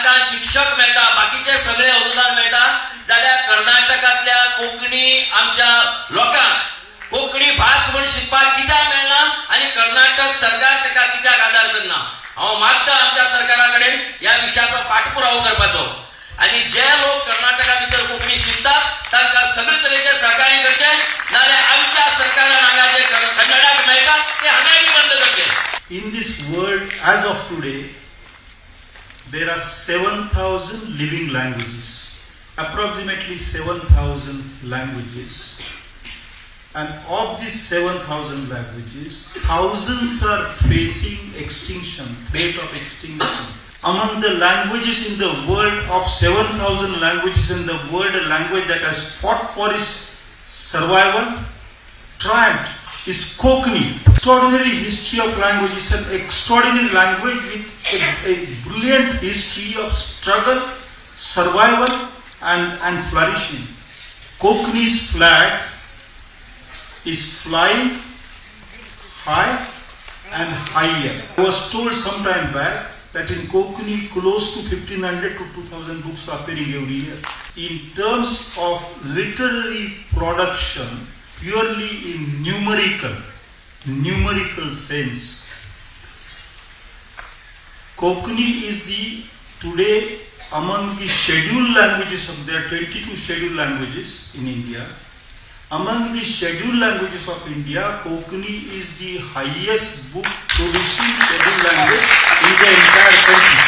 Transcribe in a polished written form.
तांकां शिक्षक मेळटा, बाकीचे सगळे अनुदान मेळटा, जाल्यार कर्नाटकांतल्या कोंकणी आमच्या लोकांक कोंकणी भास म्हूण शिकपाक कित्याक मेळना आनी कर्नाटक सरकार ताका कित्याक आदार करना? हांव मागता आमच्या सरकारा कडेन ह्या विशयाचो पाठपुरावो करपाचो आनी जे लोक कर्नाटका भितर कोंकणी शिकतात तांकां सगळे तरेचे सहकार्य करचे, नाल्यार आमच्या सरकारान हांगा जे कन्नडाक मेळटा ते हांगाय बी बंद करचे. In this world, as of today, there are 7,000 living languages, approximately 7,000 languages. And of these 7,000 languages, thousands are facing extinction, threat of extinction. Among the languages in the world, of 7,000 languages in the world, a language that has fought for its survival, triumphed, is Konkani. Extraordinary history of language. It's an extraordinary language with a brilliant history of struggle, survival, and flourishing. Konkani's flag is flying high and higher. I was told some time back that in Konkani close to 1,500 to 2,000 books are appearing every year. In terms of literary production, purely in numerical sense, Konkani is today among the scheduled languages there are 22 scheduled languages in India. Among the scheduled languages of India, Konkani is the highest book producing scheduled language in the entire country.